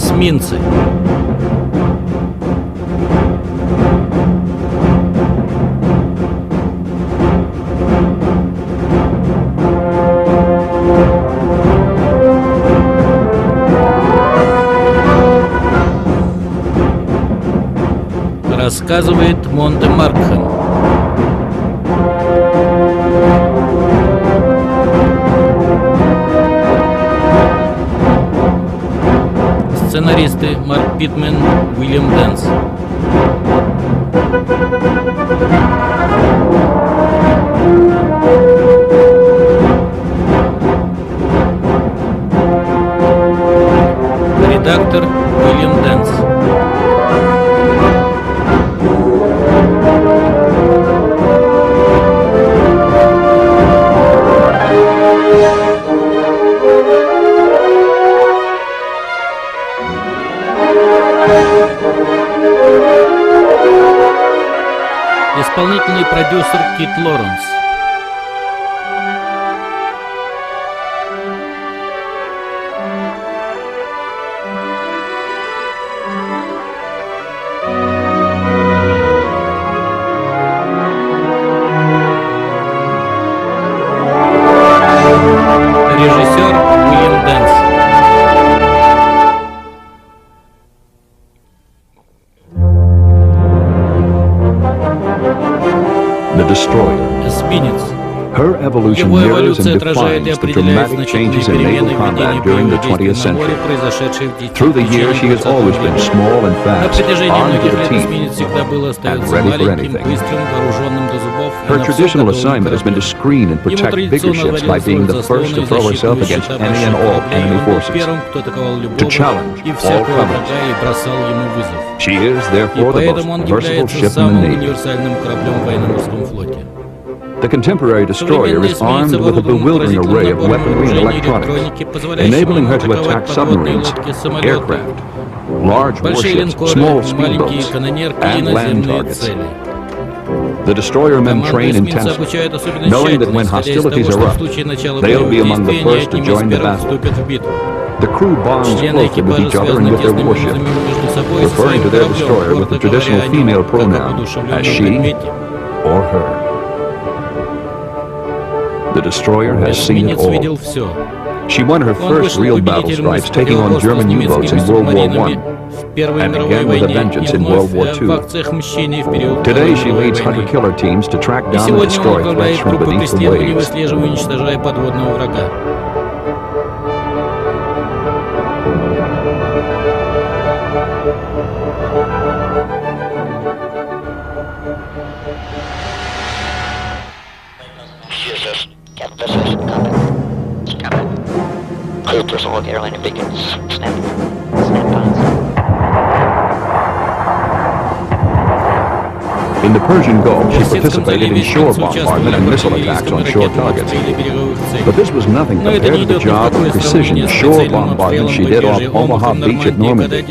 Эсминцы. Рассказывает Монте-Маркхэм. Сценаристы Марк Питмен, Уильям Дэнс. Редактор Уильям Дэнс. Исполнительный продюсер Кит Лоренс. Режиссер Уильям Дэнс. Эсминец. Его эволюция отражает и определяет значительные перемены в ведении боевых действий на море, произошедшие в течение года. На протяжении многих лет эсминец всегда был и остается маленьким, быстрым, вооруженным до зубов и на все готовым к Ему традиционно отводилась роль заслона и защитного щита больших кораблей. Он был первым, кто атаковал любого и всякого врага и бросал ему вызов. И поэтому он является самым универсальным кораблем в военно-морском флоте. The contemporary destroyer is armed with a bewildering array of weaponry and electronics, enabling her to attack submarines, aircraft, large warships, small speedboats, and land targets. The destroyer men train intensely, knowing that when hostilities erupt, they'll be among the first to join the battle. The crew bonds closely with each other and with their warship, referring to their destroyer with the traditional female pronoun as she or her. The destroyer has seen it all. She won her first real battle stripes taking on German U-boats in World War I, and again with a vengeance in World War II. Today she leads hunter-killer teams to track down and destroy threats from beneath the waves. Airline beacons. Snap-ons. In the Persian Gulf, she participated in shore bombardment and missile attacks on shore targets. But this was nothing compared to the job of precision shore bombardment she did off Omaha Beach at Normandy,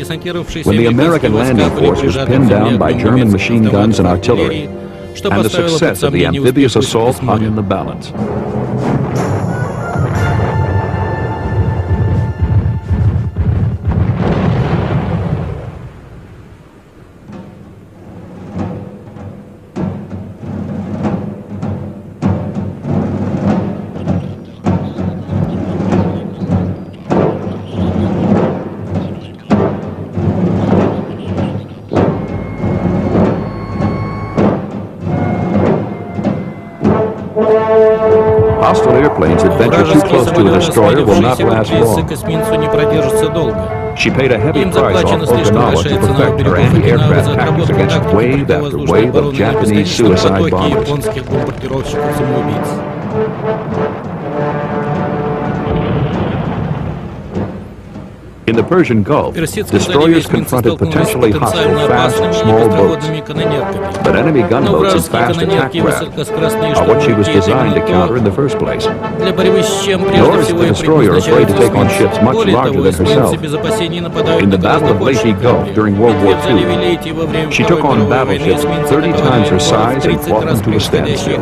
when the American landing force was pinned down by German machine guns and artillery, and the success of the amphibious assault hung in the balance. Hostile airplanes that venture too close to a destroyer will not last long. She paid a heavy price off Okinawa to perfect her anti-aircraft tactics against wave after wave of Japanese suicide bombers. In the Persian Gulf, destroyers confronted potentially hostile fast, small boats. But enemy gunboats and fast attack craft are what she was designed to counter in the first place. Nor is the destroyer afraid to take on ships much larger than herself. In the Battle of Leyte Gulf during World War II, she took on battleships 30 times her size and fought them to a standstill.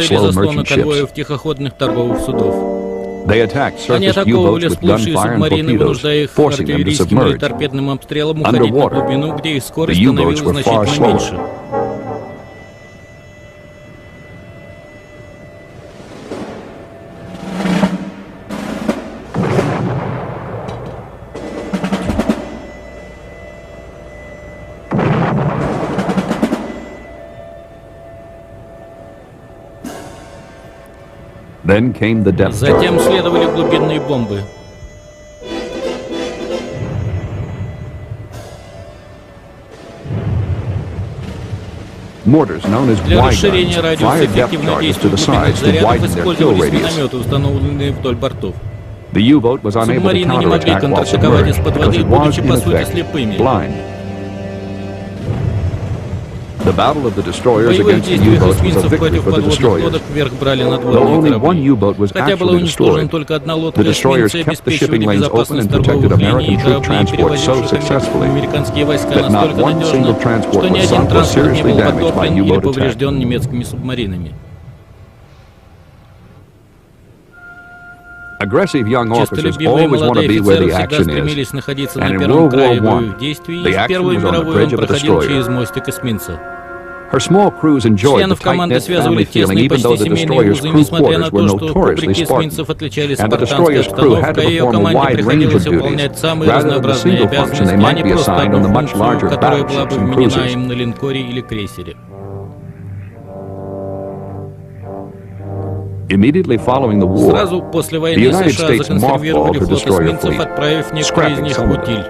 of slow merchant ships. тихоходных торговых судов. Они атаковали всплывшие субмарины, вынуждая их артиллерийским или торпедным обстрелом уходить на глубину, где их скорость становилась значительно меньше. Затем следовали глубинные бомбы. Для расширения радиуса эффективного действия глубинных зарядов использовались минометы, установленные вдоль бортов. Субмарины не могли контратаковать из-под воды, будучи по сути слепыми. Боевых действий эсминцев против подводных лодок вверх брали надводные корабли. Хотя была уничтожена только одна лодка, эсминцы обеспечивали безопасность торговых линий и кораблей, перевозивших американские войска, настолько надежно, что ни один транспорт не был потоплен или поврежден немецкими субмаринами. Честолюбивые молодые офицеры всегда стремились находиться на первом крае боевых действий, и в Первую мировую он проходил через мостик эсминца. Членов команды связывали тесные, почти семейные узы, несмотря на то, что кубрики эсминцев отличались спартанской обстановкой, ее команде приходилось выполнять самые разнообразные обязанности, а не просто одну функцию, которая была бы вменена им на линкоре или крейсере. Сразу после войны США законсервировали флот эсминцев, отправив некоторые из них в утиль.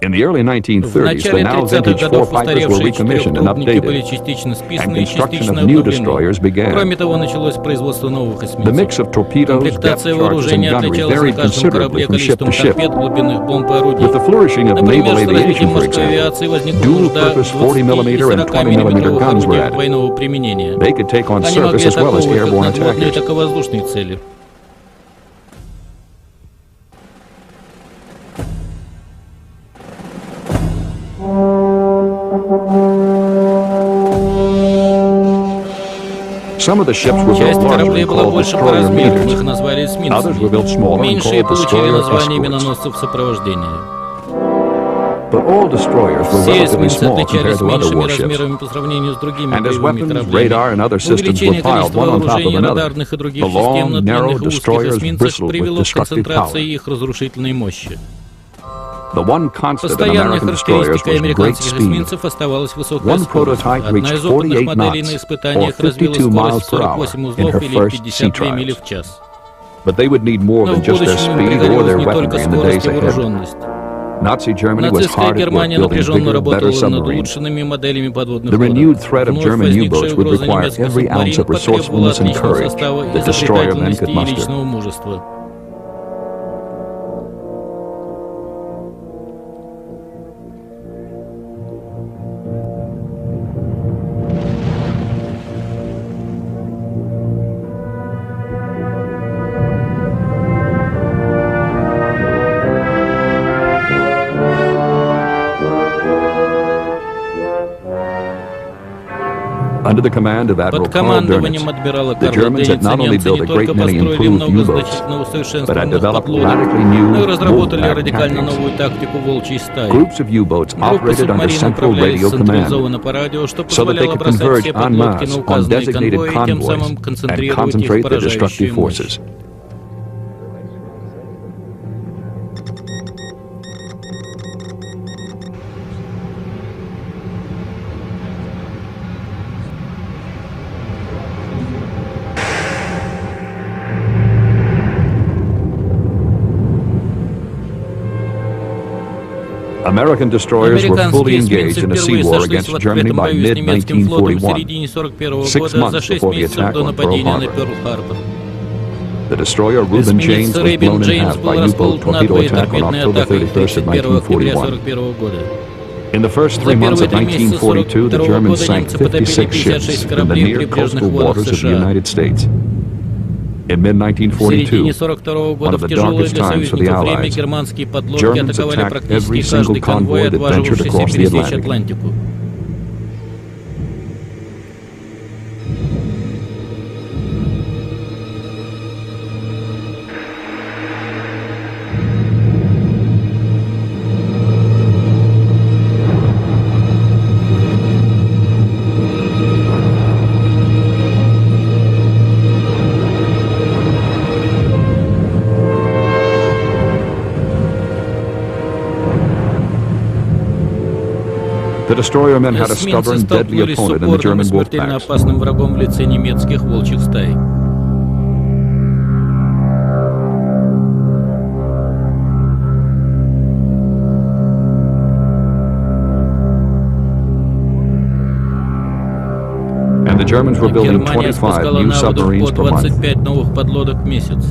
В начале 30-х годов устаревшие четырехтрубники были частично списаны и частично обновлены. Кроме того, началось производство новых эсминцев. Комплектация вооружения отличалась на каждом корабле количеством торпед, глубинных бомб и орудий. Например, с развитием морской авиации возникла нужда в 20 и 40-миллиметровых орудиях двойного применения. Они могли атаковывать как надводные, так и воздушные цели. Часть кораблей была больше по размеру, их назвали эсминцами. Меньшие получили название миноносцев сопровождения. Все эсминцы отличались меньшими размерами по сравнению с другими боевыми кораблями. Увеличение количества вооружений, радарных и других систем на длинных и узких эсминцах привело к концентрации их разрушительной мощи. Постоянной характеристикой американских эсминцев оставалась высокая скорость. Одна из опытных моделей на испытаниях развила скорость 48 узлов или 52 мили в час. Но в будущем им пригодилась не только скорость и вооруженность. Нацистская Германия напряженно работала над улучшенными моделями подводных лодок. Вновь возникшая угроза немецких субмарин потребовала от личного состава изобретательности и личного мужества. Под командованием адмирала Карла Денниса немцы не только построили много значительно усовершенствованных подлодок, но и разработали радикально новую тактику волчьей стаи. Группы субмарин управлялись централизованно по радио, что позволяло бросать все подлодки на указанные конвои и тем самым концентрировать их поражающую мощь. Американские эсминцы впервые сошлись в открытом бою с немецким флотом в середине 1941 года, за 6 месяцев до нападения на Пёрл-Харбор. Эсминец Рэйбин Джеймс был расколот надвое торпедной атакой 31 октября 1941 года. За первые 3 месяца 1942 года немцы потопили 56 кораблей в прибрежных водах США. In В середине mid-1942, 1942 one года of в the тяжелое darkest для times for the союзников время Allies, германские подлодки Germans атаковали attacked практически every каждый single конвой, convoy that ventured отваживавшийся across the пересечь Atlantic. Атлантику. The destroyermen had a Эсминцы stubborn, deadly столкнулись с opponent in the упорным и German смертельно wolfpacks. опасным врагом в лице немецких волчьих стай. And the Germans were building Германия 25 спускала new на воду submarines по per month. 25 новых подлодок в месяц.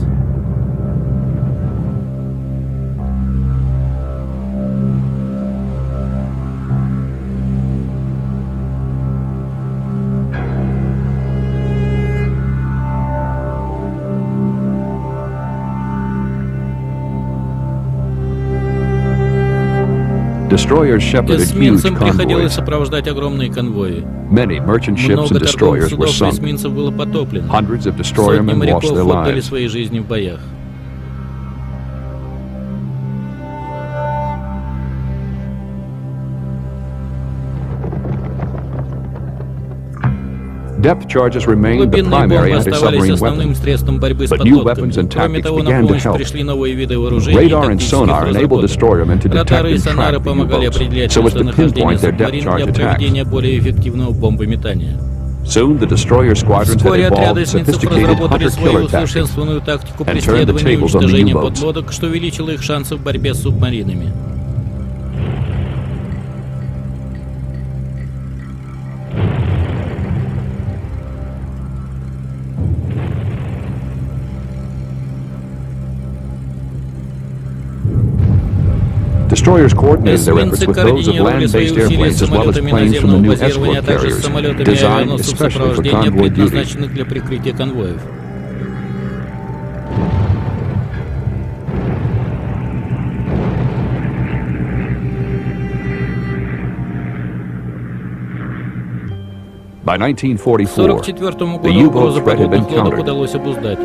Destroyers shepherded huge Эсминцам приходилось convoys. сопровождать огромные конвои. Many merchant ships Много and торговых destroyers were судов и sunk. эсминцев было потоплено. Hundreds of Сотни destroyermen моряков lost their отдали lives. свои жизни в боях. Depth charges remained the Глубинные primary бомбы оставались anti-submarine основным weapon. средством борьбы с But new weapons подлодками. and Кроме tactics того, на began to помощь help. пришли новые виды вооружений и Radar and тактических sonar enabled разработок. destroyermen to detect Радары и and сонары track the помогали U-boats, определять so as to местонахождение pinpoint their depth субмарин charge для attacks. проведения более эффективного бомбометания. Soon the destroyer squadrons had Вскоре отряды evolved эсминцев sophisticated разработали свою hunter-killer tactics. усовершенствованную тактику and turned the преследования и tables on the уничтожения U-boats. подлодок, что увеличило их шансы в борьбе с субмаринами. Destroyers coordinated their efforts Эсминцы with those of координировали свои land-based усилия с airplanes as well as самолетами planes from the наземного new базирования, а escort также с carriers, самолетами designed авианосцев especially for сопровождения, convoy duty. предназначенных для прикрытия конвоев. By К 1944, 1944 the году U-boat угрозу threat had been подводных лодок countered. удалось обуздать.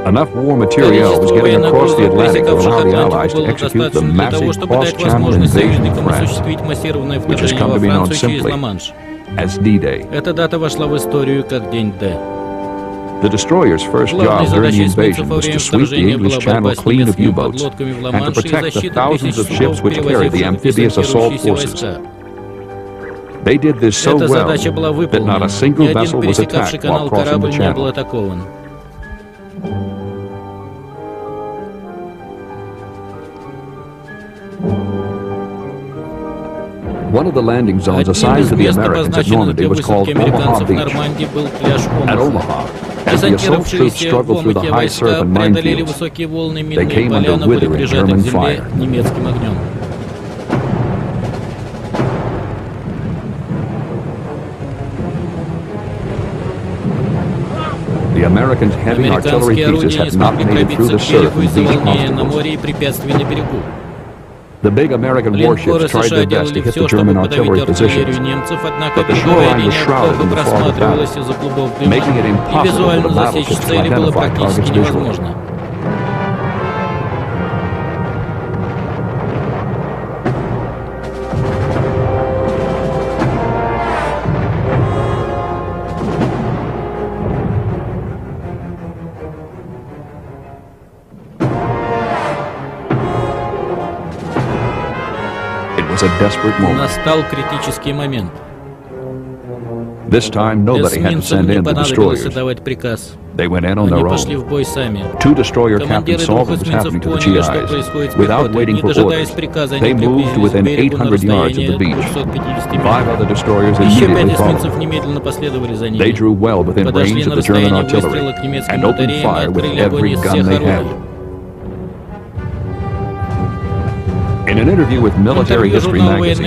Enough war material was Количество getting военных across the грузов, Atlantic to пересекавших allow the Атлантику, Allies to было execute the достаточно для того, massive чтобы дать cross-channel возможность invasion of союзникам France, осуществить массированное which has вторжение come во to be known Францию через simply Ла-Манш. as D-Day. Эта дата вошла в историю как День Д. The destroyer's first Главной job during the задачей эсминцев invasion во was to время sweep the вторжения была English борьба Channel с clean of немецкими U-boats подлодками в and to Ла-Манше и protect the защита thousands тысяч of ships судов, which carried the перевозивших amphibious assault десантирующиеся forces. войска. They did this so Эта well задача была that not выполнена. a single Ни один vessel was пересекавший attacked while канал crossing the корабль не был channel. атакован. One of the landing zones Одним assigned из to the мест, Americans at обозначенных Normandy для was called высадки Omaha американцев в Beach. Нормандии, был пляж At Омаха. Omaha, as the assault troops Десантировавшиеся в struggled through the Омахе high surf войска and преодолели minefields, высокие волны they минные came поля, under но были withering прижаты German к земле fire. немецким огнем. The Americans' heavy artillery Американские pieces орудия не had not смогли made it through пробиться the к берегу surf and из-за beach волнения на obstacles. море и препятствий на берегу. The big American Линкоры warships tried США their best to делали hit the все, German чтобы подавить artillery артиллерию positions, немцев, однако but the береговая shoreline линия was shrouded плохо in the fog of просматривалась battle, из-за клубов дыма, making it и impossible for визуально the засечь battleships to цели было identify практически targets visually. невозможно. It was a desperate moment. Настал критический момент. This time, nobody had to Эсминцам send не in the понадобилось destroyers. отдавать приказ. They went in on Они their пошли own. в бой сами. Two destroyer Командиры captains saw двух what was эсминцев happening to the поняли, что GIs. происходит с Without пехотой. waiting Не for дожидаясь orders, приказа, they они moved to приблизились к within берегу на 800 yards of the расстояние beach. 250 Five метров. other destroyers Еще immediately 5 эсминцев followed. немедленно последовали за They ними. drew well within Подошли range на of the German расстояние artillery выстрела к немецким and opened батареям и fire with открыли огонь every из gun всех they had. орудий. In In an interview with Military History magazine,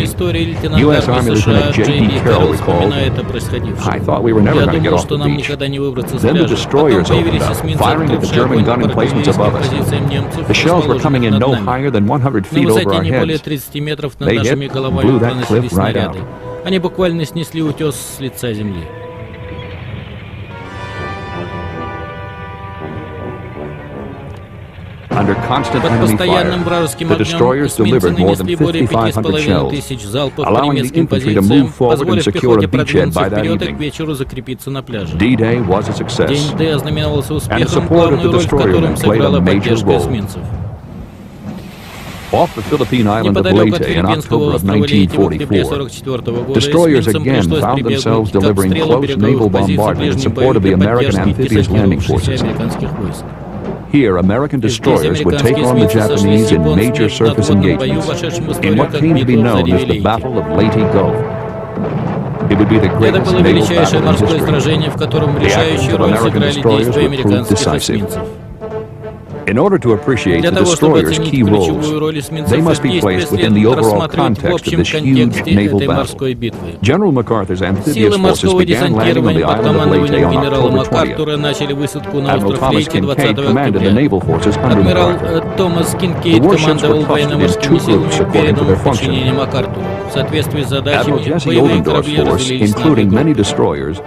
U.S. Army Lieutenant J.D. Carroll recalled, "I thought we were never going to get off the beach. Then the destroyers opened up, firing at the German gun emplacements above us. The shells were coming in no higher than 100 feet over our heads. They hit, blew that cliff right out." Они буквально снесли утес с лица земли. Under constant Под enemy постоянным fire, вражеским the огнем destroyers эсминцы delivered more than нанесли более 5,500 5,5 shells, тысяч залпов по allowing the немецким infantry to позициям, move forward and позволив secure пехоте a beachhead продвинуться by that вперед и к evening. вечеру закрепиться на пляже. D-Day was a success, День Д ознаменовался and the успехом, support of главную the роль в котором destroyermen played сыграла a major поддержка role. эсминцев. Off the Philippine island of Неподалеку от Leyte in филиппинского October of острова Лейте в октябре 1944, 1944 года destroyers эсминцам again пришлось found themselves прибегнуть к delivering обстрелу close naval береговых позиций в bombardment in ближнем support бою of the для American поддержки amphibious landing десантировавшихся forces. американских войск. Here, American Здесь destroyers would take американские on the эсминцы сошлись Japanese с in major японцами в surface надводном бою, engagements вошедшем в in историю what как came to be битва в known заливе as the Лейте. Battle of Leyte Gulf. It would be the Это greatest было naval величайшее battle in морское history. сражение, в котором решающую роль сыграли действия американских эсминцев. In order to appreciate Для the того, чтобы destroyers' оценить key roles, ключевую роль эсминцев they в must их be placed действиях, within the следует overall рассматривать в context of общем this huge контексте naval этой battle. морской битвы. General MacArthur's amphibious Силы forces морского began landing on the десантирования под island of Leyte командованием on генерала October 20th. МакАртура начали высадку на Admiral остров Thomas Лейте 20 Kincaid commanded the октября. naval forces under Адмирал MacArthur. Томас The Кинкейд warships командовал were clustered in военно-морскими two силами, groups according to переданными their в function. подчинение МакАртуру. В соответствии с Admiral задачами, Jesse боевые Oldendorf's корабли force, разделились на две including many группы. destroyers,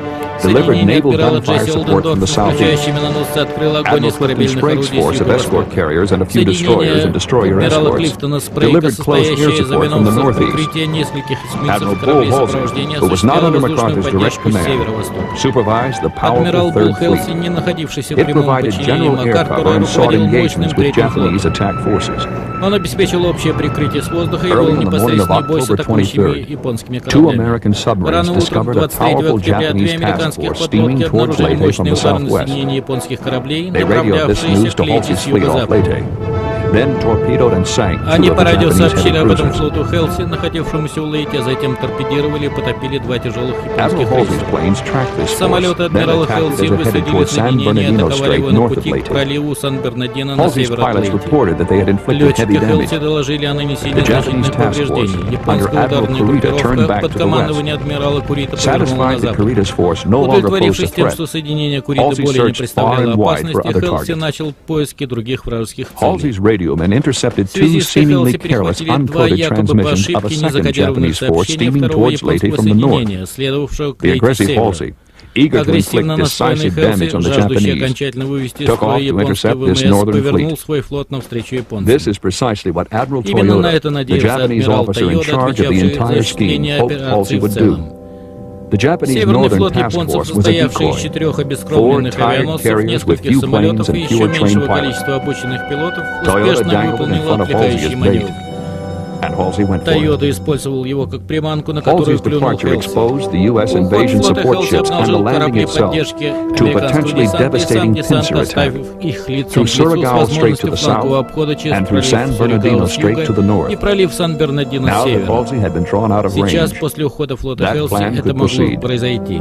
delivered Соединение naval адмирала gunfire Джесси support from the Олдендорфа, southeast. включающие миноносцы, открыл огонь Admiral из Clifton корабельных Sprague's орудий с force of escort юго-востока. carriers and a few destroyers and destroyer адмирала escorts Клифтона Спрейга, delivered close air состоящее из support from the авианосцев, northeast. прикрытие нескольких эсминцев Admiral и кораблей Bull Halsey, сопровождения, who was not осуществлял under воздушную MacArthur's direct поддержку с command, северо-востока. supervised the Адмирал powerful Булл Third Хелси, Fleet. не находившийся в It прямом provided подчинении general air МакАртура, cover and sought руководил мощным engagements with третьим Japanese флотом. attack forces. Он обеспечил общее прикрытие с воздуха и вел Early in the morning of непосредственный бой с October атакующими 23rd, японскими two кораблями. American submarines Рано утром discovered a 23 powerful октября две Japanese task американских force подлодки steaming towards обнаружили Leyte from мощные the ударные southwest. соединения японских кораблей, They radioed this направлявшиеся news к to Лейте с Halsey's fleet off юго-запада. Leyte, then torpedoed and sank two Они of по the радио Japanese сообщили heavy об этом cruisers. флоту Хелси, находившемуся у Лейте, а затем торпедировали и потопили два тяжелых Admiral японских Halsey's крейсера. planes tracked this force, Самолеты then адмирала attacked it Хелси as it headed высадили towards San соединения и Bernardino атаковали Strait его на north of пути к Leyte. проливу Сан-Бернардино на Halsey's север от pilots Лейте. reported that they had inflicted Летчики heavy Хелси damage. доложили о нанесении The Japanese значительных task force, повреждений. under Японская Admiral ударная Kurita, turned группировка back под to the командованием адмирала Курита повернула на Satisfied that запад. Kurita's force no longer posed a Удовлетворившись тем, threat, что соединение Курита Halsey более не searched far представляло and wide for опасности, other Хелси targets. начал поиски других вражеских целей. Halsey's radiomen intercepted В связи two с seemingly Хелси careless перехватили два uncoded якобы по transmissions of a ошибке second незакодированных Japanese force сообщения steaming второго towards Leyte японского from the north. соединения, следовавшего к The Лейте с aggressive севера. Halsey, eager to Агрессивно inflict настроенный decisive damage Хелси, on the жаждущий Japanese, окончательно вывести из took строя off to японский intercept this ВМС, northern повернул fleet. свой флот навстречу This японцам. is precisely what Admiral Именно на это Toyoda, the надеялся Japanese адмирал officer in Тойода, charge of the отвечавший за entire scheme, осуществление hoped операции Halsey в would целом. do. The Japanese Северный Northern флот Task японцев, Force was a состоявший из decoy. 4 Four обескровленных tired авианосцев, carriers with нескольких few самолетов planes и and еще fewer меньшего trained pilots. количества обученных пилотов Toyota успешно dangled in выполнил front of Halsey отвлекающий as bait, маневр. and Halsey went for it. Тойота использовал его как приманку, на которую Halsey's клюнул departure Хелси. exposed the U.S. Уход invasion флота support Хелси ships and the обнажил landing корабли itself поддержки to a американского potentially десанта и сам devastating десант, pincer attack оставив их лицом through к лицу с Surigao Strait to возможностью the флангового south обхода через and through пролив San Bernardino Суригау с Strait to the юга north. и пролив Сан-Бернардино с Now that севера. Halsey had been drawn out of Сейчас, range, после ухода флота that Хелси, plan это could могло proceed. произойти.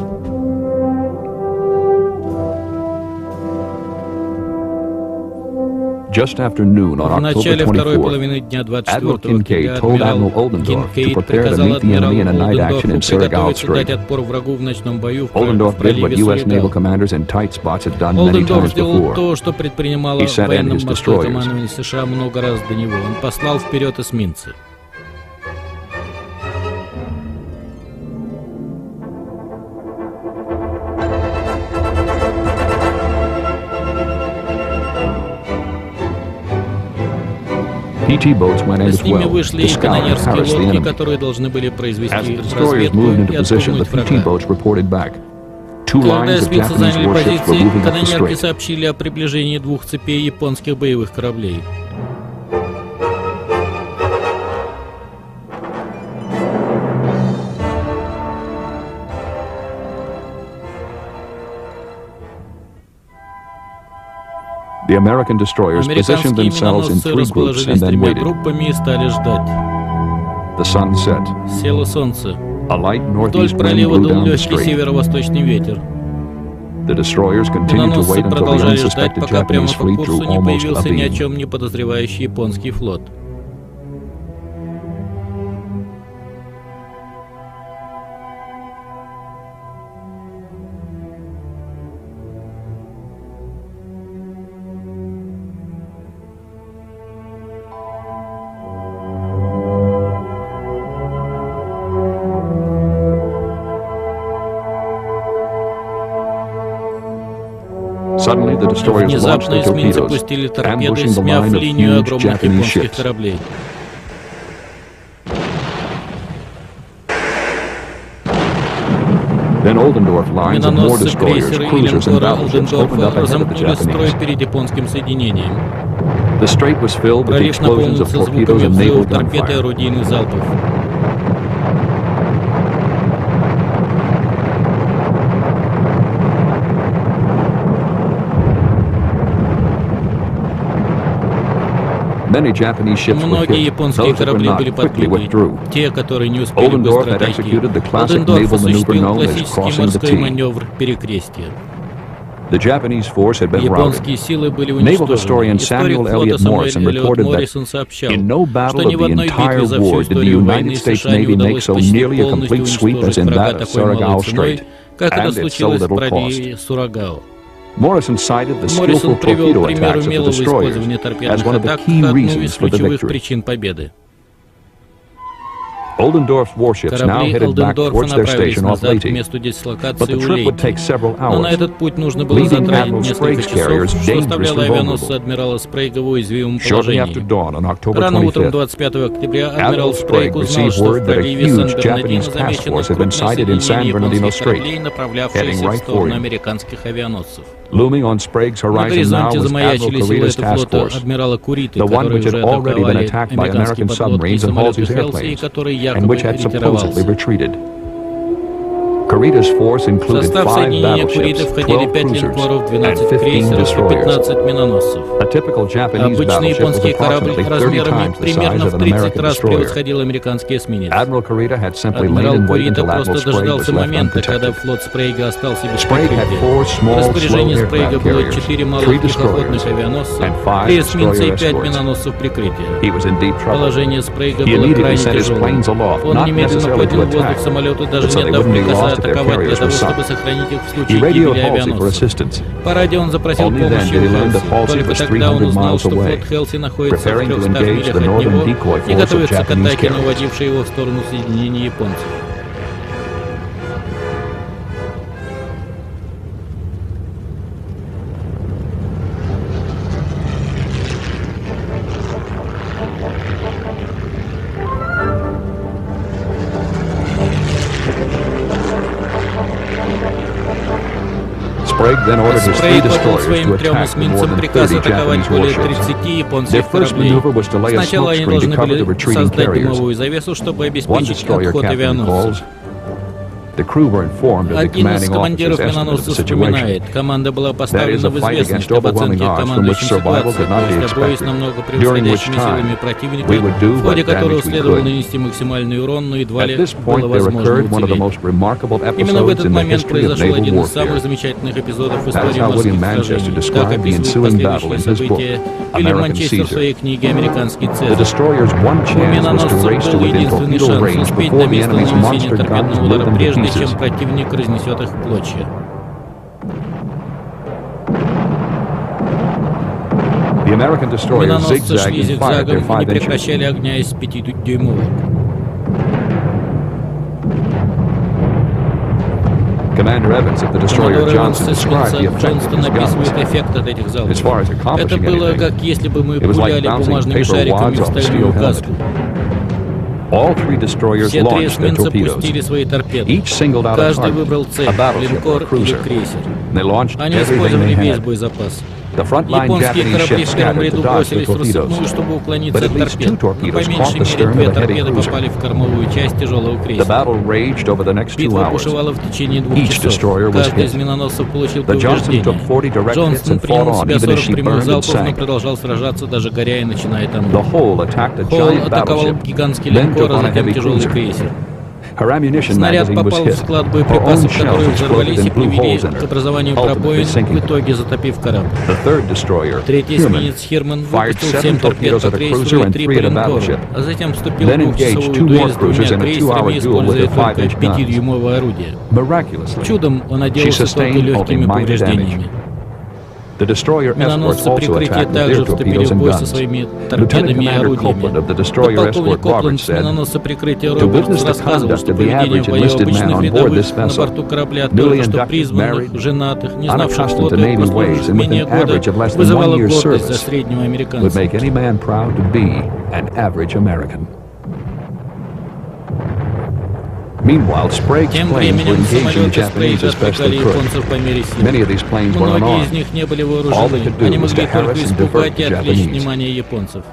just after noon on В October начале второй 24th, половины дня Admiral 24 октября Kincaid told Admiral адмирал Oldendorf to Кинкейд prepare to приказал meet the адмиралу enemy in a night action in Олдендорфу Surigao приготовиться дать Strait. отпор врагу в ночном бою в Oldendorf did what проливе U.S. naval Суригау. commanders in tight spots had done many Олдендорф times сделал before. то, что предпринимало He sent in his военно-морское destroyers. командование США много раз до него. Он послал вперед эсминцы. PT boats went in as С ними well вышли to и scout and канонерские harass the лодки, enemy. которые должны были произвести As the destroyers moved разведку into и position, the отпугнуть PT врага. boats reported back. Two Когда lines of эсминцы Japanese заняли warships were позиции, moving up the канонерки strait. сообщили о приближении двух цепей японских боевых кораблей. The American destroyers positioned Американские themselves in миноносцы three groups расположились and then тремя waited. группами и стали ждать. The sun set. Село солнце. A light Вдоль northeast wind пролива blew дул down the легкий strait. северо-восточный ветер. The destroyers continued to Миноносцы wait until the продолжали ждать, unsuspected пока прямо Japanese по fleet курсу drew не almost появился ни о abeam. чем не подозревающий японский флот. Suddenly, the destroyers launched Внезапно their эсминцы torpedoes, пустили торпеды, ambushing the смяв line of линию huge огромных Japanese японских ships. кораблей. Then Oldendorf lines of more Миноносцы, destroyers, крейсеры и cruisers, and линкоры battleships opened up Олдендорфа ahead of the разомкнули строй Japanese. перед японским соединением. The strait was filled with the Пролив explosions of наполнился torpedoes звуками and naval взрывов торпед и gunfire. орудийных залпов. Many Japanese ships were Многие hit. японские Those that were корабли not были quickly подбиты. withdrew. Те, которые не успели Oldendorf быстро had отойти. executed the classic Олдендорф naval maneuver осуществил known as классический crossing the морской T. маневр перекрестия. The Japanese force had been routed. Японские силы были Naval уничтожены. historian Историк Samuel флота Eliot Самуэль Morrison Эллиот reported Моррисон that сообщал, in no что battle ни of в the одной entire битве за всю war did the историю войны United States США не Navy make удалось so почти nearly a полностью complete sweep as уничтожить in врага that of такой малой Surigao ценой, Strait, как это and at so случилось в little проливе cost. Сурагао. Morrison cited the skillful Моррисон привел torpedo пример attacks of the умелого destroyers использования as торпедных one of the атак key как одну reasons из for the ключевых victory. причин победы. Oldendorf's warships now Корабли headed back Олдендорфа towards their направились station off назад к Leyte, месту but дислокации the у trip would take Лейте. several Но на hours. этот путь нужно было Leaving затратить Admiral несколько Sprague's часов, carriers что оставляло dangerously авианосцы vulnerable. адмирала Спрейга в уязвимом Shortly after положении. dawn on October Рано утром 25th, 25 октября адмирал Admiral Спрейг Sprague узнал, received что в word that a проливе huge Сан-Бернардино Japanese task замечено force had been крупное sighted in San соединение Bernardino японских кораблей, Strait, направлявшееся heading в right for сторону him. американских авианосцев. Looming on Sprague's На horizon now горизонте was Admiral замаячили Kurita's силуэты task флота force, адмирала Куриты, the one которые which had уже already been атаковали attacked by американские American подлодки и submarines and самолеты Halsey's Хелси, и airplanes, который and якобы which had supposedly ретировался. retreated. Kurita's force В included состав 5 соединения Куриты battleships, входили 12 5 cruisers, линкоров, and 12 15 крейсеров и destroyers. 15 миноносцев. A typical Japanese Обычный battleship was японский корабль approximately 30 размерами times the примерно size в of an 30 American раз destroyer. превосходил американский эсминец. Admiral Kurita had simply lain Адмирал in wait Курита until Admiral просто Sprague was дождался left момента, когда unprotected. флот Спрейга остался без Sprague had прикрытия. 4 В small, slow распоряжении Спрейга aircraft было carriers, 4 3 малых тихоходных destroyers, авианосца, and 5 3 эсминца и destroyer 5 escorts. миноносцев прикрытия. He was in deep trouble. Положение Спрейга He было immediately крайне set his тяжелым. planes aloft, Он not немедленно necessarily to поднял в воздух attack, самолеты, даже but so не they отдав wouldn't be приказа lost if their атаковать для carriers того, were чтобы sunk. сохранить их в He случае radioed гибели Halsey for авианосца. assistance. По радио он запросил Only then помощи did he у learn that Хелси. Halsey Только was тогда он 300 узнал, miles что away, флот Хелси находится в preparing to 300 engage милях the от northern него decoy и force of готовится к Japanese атаке, carriers. наводившей его в сторону соединения японцев. Sprague then ordered his 3 Спрейг отдал destroyers своим to 3 attack the more эсминцам than приказ 30 атаковать Japanese более warships. 30 Their японских first кораблей. maneuver was to lay a Сначала они smokescreen to должны cover the были retreating создать carriers. дымовую завесу, чтобы One обеспечить destroyer отход captain авианосцев. recalls, the crew were informed of the Один из commanding командиров officer's estimate of the миноносцев situation. вспоминает, команда была That is поставлена a в fight известность against об оценке overwhelming odds from which командующим survival ситуацией, could not то be есть бой с expected, намного during which превосходящими силами time противника, we would do в ходе what которого damage we следовало could. нанести максимальный урон, но едва At ли this было point, there возможно occurred one of the уцелеть. most remarkable Именно в episodes этот in the момент history of произошел naval один из самых warfare. замечательных эпизодов в That is истории how морских William Manchester сражений. Так described the описывает ensuing battle последующие in his book, события Вильям American Манчестер в Caesar. своей книге «Американский The Цезарь». destroyer's one У chance was to миноносцев race to был within единственный torpedo шанс range успеть before на the место enemy's нанесения monster guns торпедного blew удара, them to прежде pieces. чем противник разнесет их в клочья. The American destroyers Миноносцы шли zigzagged and fired their зигзагом и не 5 inches. прекращали огня из 5-дюймовок. Commander Evans of the destroyer Коммодор Эванс Johnson described the effect of Джонстон his описывает guns. эффект от этих As залпов. far as Это accomplishing было, anything, как если бы мы it was like пуляли bouncing бумажными paper шариками wads в off a стальную steel каску. all 3 destroyers Все 3 launched their эсминца torpedoes. пустили свои торпеды. Each singled out a Каждый target, выбрал цель, a battleship or линкор a или cruiser. крейсер. They launched Они everything использовали they весь had. боезапас. The front-line Японские Japanese корабли ships в первом scattered to ряду dodge the бросились в рассыпную, torpedoes. чтобы уклониться But от at least 2 торпед. Но torpedoes по caught меньшей the мере stern 2 of the heavy торпеды cruiser. попали в кормовую часть тяжелого The крейсера. battle raged over the next 2 Битва hours. бушевала в течение 2 Each destroyer часов. was Каждый из hit. миноносцев получил The Johnson повреждения. took 40 direct hits Джонстон and принял fought в on, себя even as 40 she прямых burned and залпов, но sank. продолжал сражаться, даже горя и начиная тонуть. The Hull attacked a Холл giant атаковал battleship, гигантский then линкор, took а on a затем heavy тяжелый cruiser. крейсер. Her ammunition Снаряд magazine was попал в hit. склад Her own боеприпасов, shells которые взорвались и exploded and blew привели holes in к her, образованию ultimately пробоин, sinking в her. итоге затопив корабль. The third destroyer, Третий Human, эсминец Хирман fired выпустил 7 7 торпед torpedoes по at a крейсеру cruiser и and 3 3 по at a линкору, battleship. а затем вступил в Then engaged двухчасовую 2 дуэль more с двумя cruisers in a крейсерами, 2-hour duel with используя their только 5-inch guns. 5-дюймовое орудие. Miraculously, Чудом он she отделался только sustained only легкими minor damage. повреждениями. The destroyer escorts Миноносцы also прикрытия attacked with также their вступили torpedoes в and бой со guns. своими Lieutenant торпедами и Commander орудиями. Copeland of the destroyer Подполковник escort Roberts Копланд с said, миноносца прикрытия "To Робертс witness the рассказывал, conduct что of the поведение в average бою enlisted man обычных on board рядовых this на vessel, борту корабля, newly только что inducted, призванных, married, женатых, не знавших unaccustomed флота to и Navy прослуживших ways, and with менее an года, average of less than вызывало 1 year's гордость за service, среднего would американца. make any man proud to be an average American." Meanwhile, Sprague's Тем planes were временем engaging the самолеты Japanese Спрейга as best отвлекали they could. японцев по мере сил. Many of these planes were Многие из unarmed. них не были All they вооружены, could do они was могли to harass только and испугать divert и the отвлечь Japanese. внимание японцев.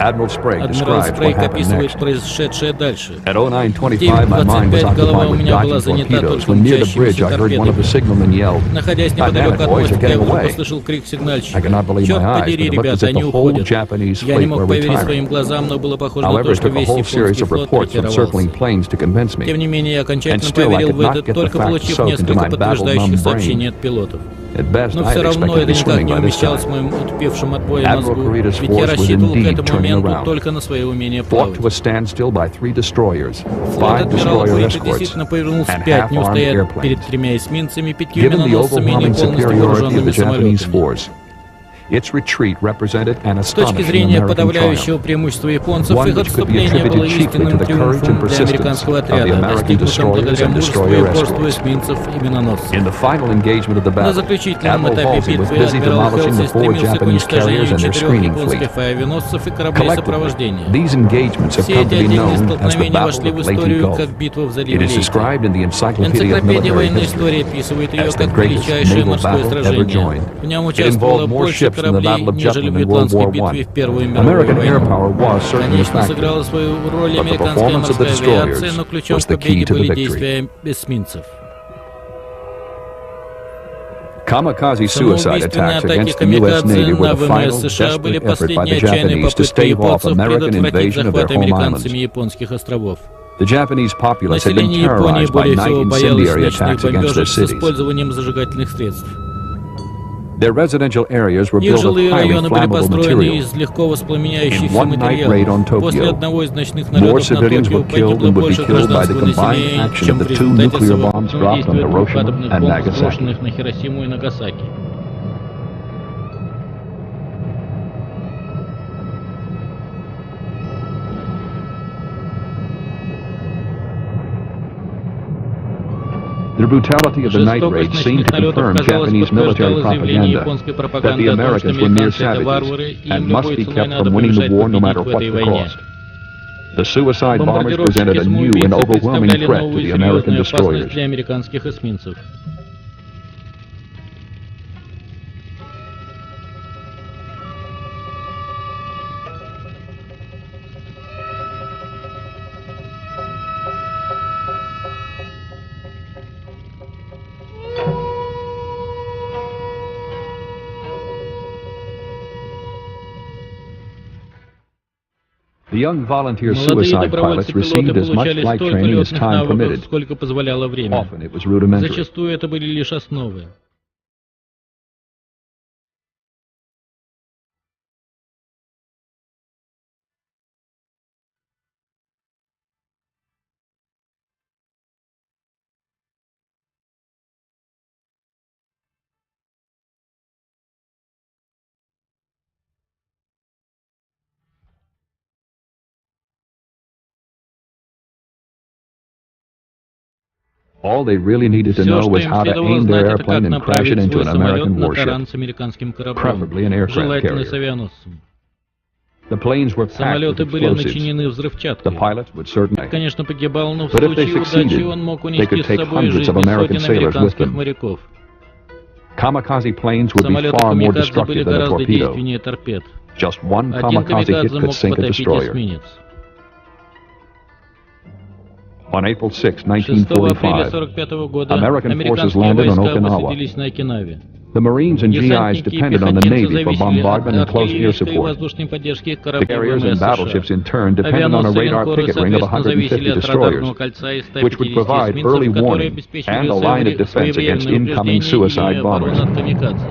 Admiral Sprague Адмирал described what Спрейг happened описывает next. произошедшее дальше. At В 09:25, my mind was 9:25 голова occupied у with меня была dodging занята torpedoes только when near the bridge I мчащимися heard one of the торпедами. signalmen yell, Находясь "God неподалеку damn it, от boys, they're мостика, я getting вдруг away." услышал крик I сигнальщика. could not believe Черт my eyes, подери, but it looked as ребята, if они the whole уходят. Japanese Я не fleet мог were поверить retiring. своим глазам, но было похоже на However, то, it что took a весь whole series японский of флот reports from circling ретировался. planes to convince me. Тем не менее, я And окончательно still, I поверил could в not это, get the только facts получив soaked into несколько my подтверждающих battle-numbed сообщений brain. от пилотов. At best, Но I had все равно expected to это be никак swimming не by this умещалось в time. моем отупевшем от боя Admiral мозгу, Kurita's ведь я force was рассчитывал к indeed этому turning моменту around. только на свое умение Fought плавать. to a standstill by 3 destroyers, Флот 5 адмирала destroyer Курита escorts, действительно повернул and вспять, не half-armed устоя перед airplanes. 3 эсминцами, 5 Given the миноносцами и не overwhelming полностью superiority of вооруженными the Japanese самолетами. force, its retreat represented an С точки astonishing зрения American подавляющего triumph. преимущества японцев, One их which could be отступление было attributed chiefly to истинным the courage триумфом and для persistence американского of the отряда, American достигнутым destroyers благодаря and мужеству и destroyer упорству escorts. эсминцев и миноносцев. In the final engagement of the На battle, заключительном Admiral этапе Halsey was битвы busy адмирал demolishing Хелси the 4 стремился к Japanese уничтожению carriers and their 4 screening японских fleet. авианосцев и кораблей Collectively, сопровождения. these engagements have Все come эти to be отдельные known as the столкновения Battle вошли of в Leyte историю Gulf. как битва в It заливе is Лейте. described in the Encyclopedia of Энциклопедия Military военной History истории описывает ее as the как greatest величайшее naval морское battle ever сражение. joined. В нем It участвовало involved more больше ships than the кораблей, Battle of нежели в Jutland in World Ютландской War битве I. в Первую мировую American air войну. power was certainly a Конечно, factor, сыграла свою роль but the американская performance of the морская авиация, destroyers но ключом was к the key победе to the были victory. действия эсминцев. Kamikaze suicide Самоубийственные attacks атаки against the U.S. камикадзе Navy were на the ВМС final США были desperate effort by последней the отчаянной Japanese to попыткой stave off японцев American предотвратить invasion of their захват home американцами islands. японских островов. The Japanese populace had been Население Японии terrorized by более night всего боялось incendiary ночных attacks against their бомбежек с cities. использованием зажигательных средств. Their residential areas were Их built of жилые highly районы были flammable построены material. из легко воспламеняющихся In one night raid on материалов. Tokyo, После одного из ночных More налетов на civilians Токио were killed погибло and would be больше killed by the гражданского combined населения, action чем of в the 2 результате nuclear bombs совокупного dropped on действия двух Hiroshima атомных and бомб, Nagasaki. сброшенных на Хиросиму и Нагасаки. The brutality of the night raid Жестокость seemed to ночных налетов, confirm казалось, Japanese military подтверждала заявление propaganda японской that the пропаганды о том, что Americans were mere американцы это варвары, savages и им and must любой be ценой kept надо from winning the помешать war no matter победить в what этой the войне. cost. The suicide bombers Бомбардировщики presented a new and самоубийцы overwhelming представляли threat to новую the American серьезную опасность destroyers. для американских эсминцев. The young volunteer Молодые suicide pilots добровольцы-пилоты received as much получали flight столько training as летных time навыков, permitted. сколько позволяло время. Often it was rudimentary. Зачастую это были лишь основы. All they really needed to Все, know что was им how to следовало aim знать, their это как airplane and crash it направить into свой an самолет American на таран warship, с американским кораблем, preferably an aircraft желательно с carrier. авианосцем. The planes were packed with Самолеты были explosives. начинены The взрывчаткой. pilots would certainly. Конечно, погибал, но в But if they случае удачи succeeded, он мог they унести could с take собой hundreds of жизни American сотен sailors with американских them. моряков. Kamikaze planes would be Самолеты far more камикадзе были destructive than a гораздо torpedo. действеннее торпед. Just one Один kamikaze hit камикадзе could мог sink a потопить destroyer. эсминец. On April 6, 6 апреля 1945, 1945 года American forces американские landed on войска Okinawa. высадились на Окинаве. The Marines and GIs Десантники и depended on the пехотинцы Navy for зависели bombardment and от close air артиллерийской и support. воздушной поддержки The кораблей carriers and ВМС battleships США. in turn depended on a Авианосцы и radar линкоры, picket ring of соответственно, зависели 150 от радарного destroyers, кольца из which would 150 provide early эсминцев, которые warning обеспечивали and a line of defense against своевременное incoming упреждение suicide и оборону bombers. от камикадзе.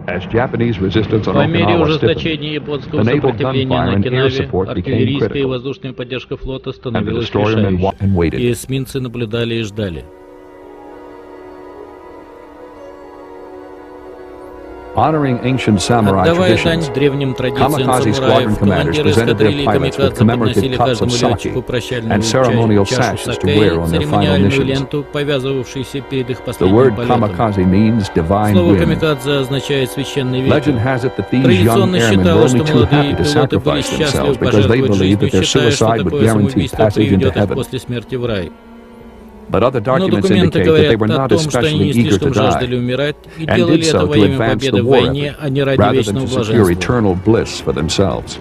As Japanese resistance on По мере Okinawa ужесточения stiffened, японского the naval сопротивления на gunfire and air Окинаве, support became артиллерийская и critical, воздушная поддержка флота and the становилась destroyer men решающей, and waited. и эсминцы наблюдали и ждали. Honoring ancient samurai Отдавая дань traditions, древним традициям Kamikaze самураев, squadron commanders командиры presented their эскадрильи pilots with камикадзе commemorative подносили cups of каждому sake летчику прощальную and ceremonial чашу sashes to саке, wear on their final церемониальную missions. ленту, повязывавшуюся перед их The последним word полетом. kamikaze means divine Слово wind. камикадзе означает священный Legend ветер. has it that these young Традиционно airmen were считалось, only что too молодые happy to пилоты были sacrifice счастливы themselves because they пожертвовать believed that жизнью, their считая, что suicide would такое guarantee самоубийство passage into приведет их heaven. после смерти в рай. But other Но documents документы indicate that they говорят were о not том, что они especially не eager to слишком жаждали die, умирать и and делали did so это во to имя advance победы the в war войне, effort, а не ради rather than вечного to secure блаженства. eternal bliss for themselves.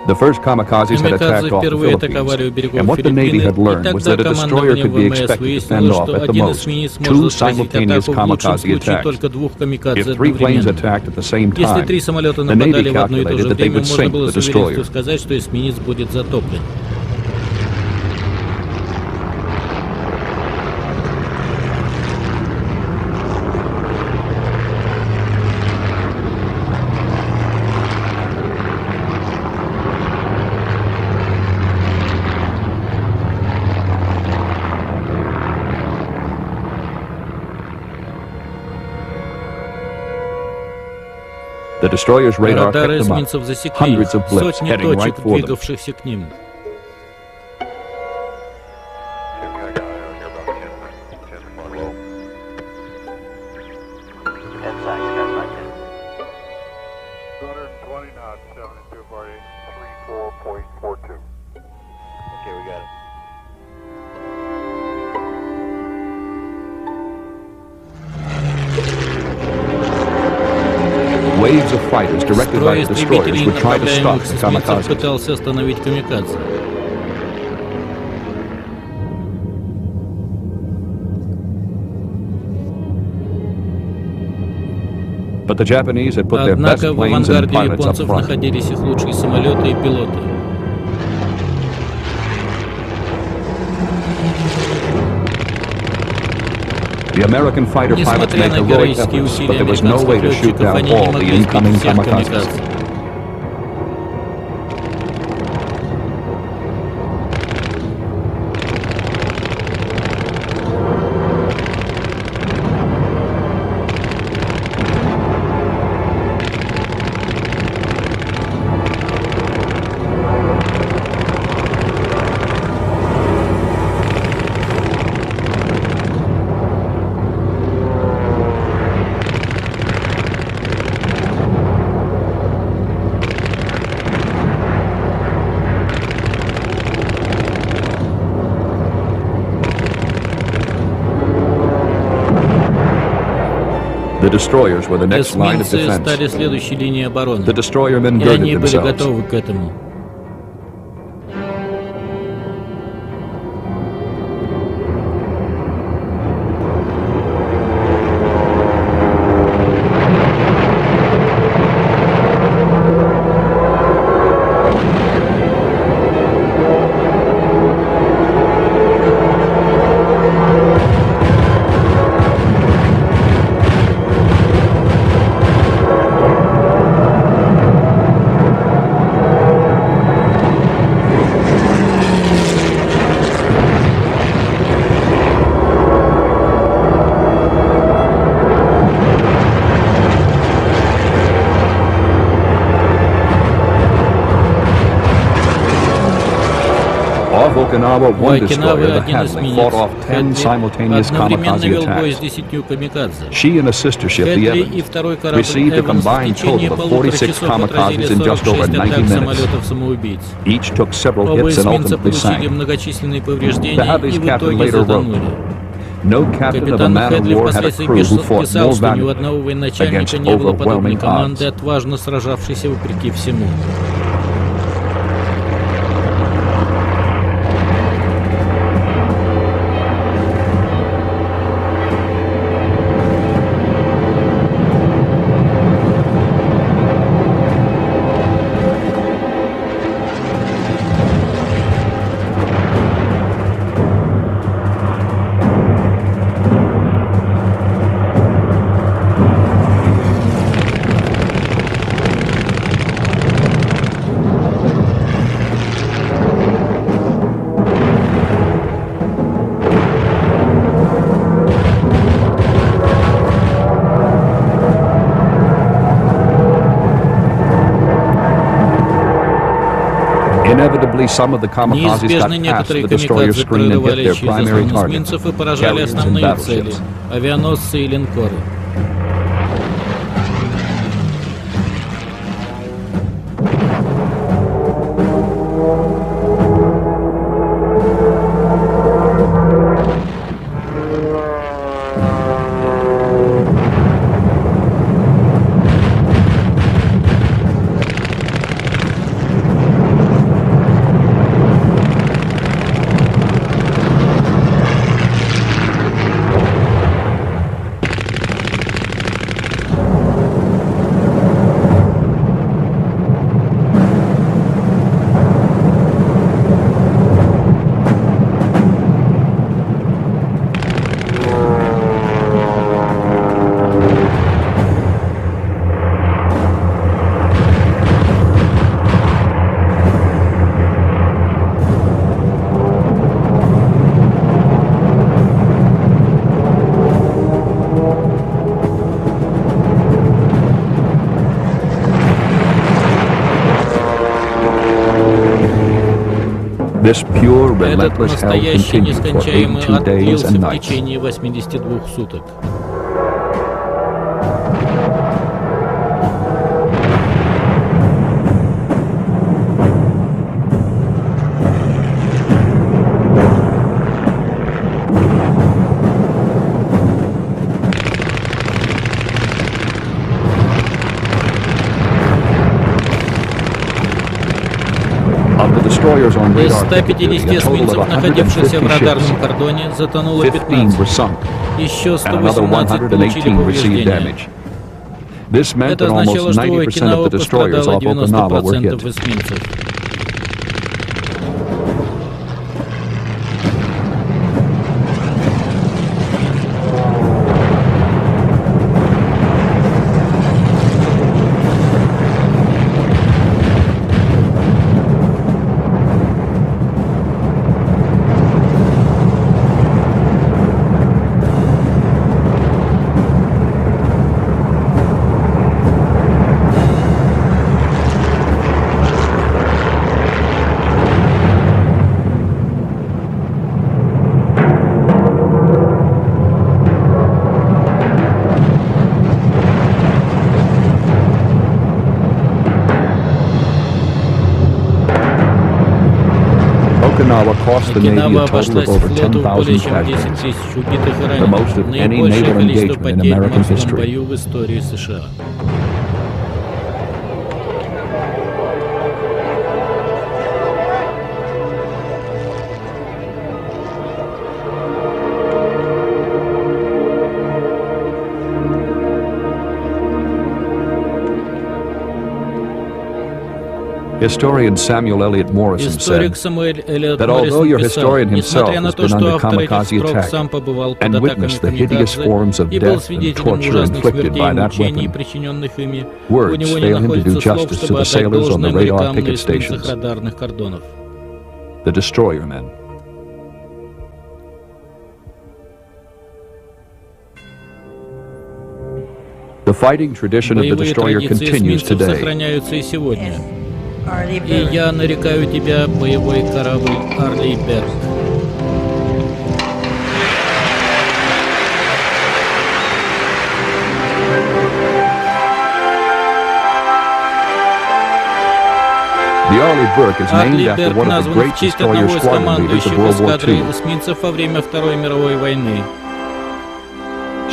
The first kamikazes had attacked Камикадзе off the впервые атаковали у Philippines, берегов and what the Navy Филиппины, had и learned was тогда that a destroyer командование could be ВМС expected to выяснило, fend off что at the один most эсминец two может отразить simultaneous атаку в лучшем kamikaze случае attacks. только двух камикадзе If three planes одновременно. attacked at the same Если time, три самолета the Navy нападали в одно и то же calculated that they время, would можно sink было the с уверенностью destroyer. сказать, что эсминец будет затоплен. The destroyer's radar Радары picked them эсминцев up. засекли Hundreds of blips сотни heading right точек, for them. двигавшихся к ним. Waves of fighters directed by Строй the destroyers истребителей, would try to stop направляемых с the эсминцев, kamikazes. пытался остановить камикадзе. But the Japanese had put their best Однако в planes and авангарде pilots up японцев front. находились их лучшие самолеты и пилоты. The American fighter pilots Несмотря made на heroic героические efforts, but усилия there was no way американских to shoot летчиков, down они не all the могли сбить incoming всех kamikazes. камикадзе. The destroyers were the next line of Эсминцы defense. стали следующей линией обороны. The destroyermen И girded они были themselves. готовы к этому. Off Okinawa, У one destroyer, Окинавы the один Hadley, fought эсминец off 10 Хедли simultaneous одновременно kamikaze вел бой с attacks. 10 камикадзе. She and a sister ship, the Хедли и Evans, второй корабль received a Эванс в combined течение total of полутора 46 часов отразили kamikazes in just over 46 90 атак minutes. самолетов-самоубийц. Each took several Оба hits and эсминца ultimately получили sank. многочисленные The повреждения Hadley's и в captain итоге later wrote, затонули. No captain of a Капитан man of Хедли war had a впоследствии crew who fought писал, more что ни у valiantly одного военачальника against не было подобной overwhelming команды, odds. отважно сражавшейся вопреки всему. Inevitably, some of the kamikazes got Неизбежно past некоторые the destroyer камикадзе screen and hit прорывались their через primary заслон target, эсминцев и поражали carriers and основные цели battleships. — авианосцы и линкоры. This pure, Этот relentless hell настоящий continued for нескончаемый 82 ад days длился and в nights. течение 82 суток. Of the destroyers on Из radar ticket duty, 150 a total эсминцев, of находившихся в 150 радарном ships, кордоне, затонуло 15 were 15. sunk, Еще and another 118 получили 118 received повреждения. damage. This meant Это that almost означало, что у 90% of Окинава the destroyers пострадало off Okinawa were 90% hit. эсминцев. Okinawa cost the Navy Окинава a total обошлась of over флоту в более 10,000 чем 10 casualties. тысяч убитых и The most of раненых. any Наибольшее naval количество engagement in потерь в American морском history. бою в истории США. Historian Samuel Eliot Morrison Историк said Самуэль Эллиот that although your Моррисон писал, historian himself несмотря на has то, been что under автор этих kamikaze строк attack сам побывал под and атаками witnessed the hideous камикадзе forms of и был death and свидетелем torture ужасных inflicted смертей by и that мучений, weapon, причиненных ими, у words него не fail him to do находится слов, justice to чтобы the отдать sailors on the должное radar морякам на picket эсминцах stations, радарных кордонов. the destroyer men. The fighting tradition of the Боевые destroyer традиции continues эсминцев today. сохраняются и сегодня. И я нарекаю тебя, боевой корабль Арли Берг. The Arleigh Burke is named Арли after Берг one of the назван great в честь destroyer одного из squadron leaders of командующих World War эскадрой II. эсминцев во время Второй мировой войны.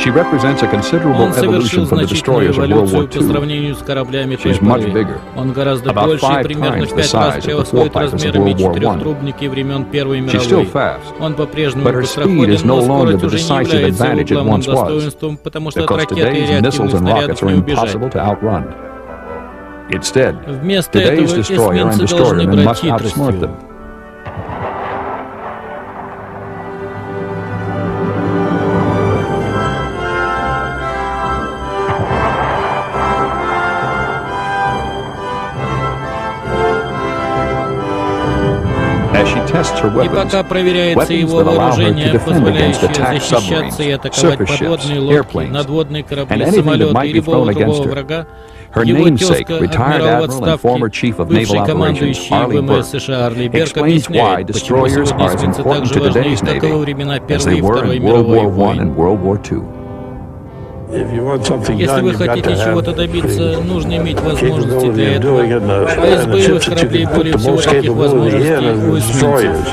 She represents a considerable Он совершил evolution from the значительную destroyers of World War эволюцию по II. сравнению с кораблями She's much ПП. bigger, Он гораздо about больше и 5 примерно times в the 5 раз size of the превосходит four-pipers of размерами World War I. четырехтрубники времен Первой She's still мировой. fast, Он по-прежнему but her speed быстроходен, is no но longer скорость the уже не decisive является его advantage it главным once was, достоинством, потому что от because ракеты и today's missiles реактивных and снарядов rockets are не убежать. impossible to outrun. Instead, Вместо today's этого destroyer and эсминцы должны destroyermen брать must outsmart хитростью. them. As she tests her И weapons, пока проверяется weapons его that allow her to вооружение, defend against позволяющее attack защищаться и submarines, атаковать surface ships, подводные лодки, airplanes, надводные and корабли, anything that самолеты might и be любого thrown against другого her. врага, Her его namesake, тезка, retired адмирал в admiral and former отставке, chief of naval бывший operations командующий Arleigh ВМС Burke, США Арли Берг explains why объясняет, почему destroyers сегодня are as эсминцы так important же to важны, today's как и во Navy времена as they Первой и were Второй in World мировой War I войн. and World War II. Если вы хотите чего-то добиться, нужно иметь возможности для этого. А из боевых кораблей более всего таких возможностей у эсминцев.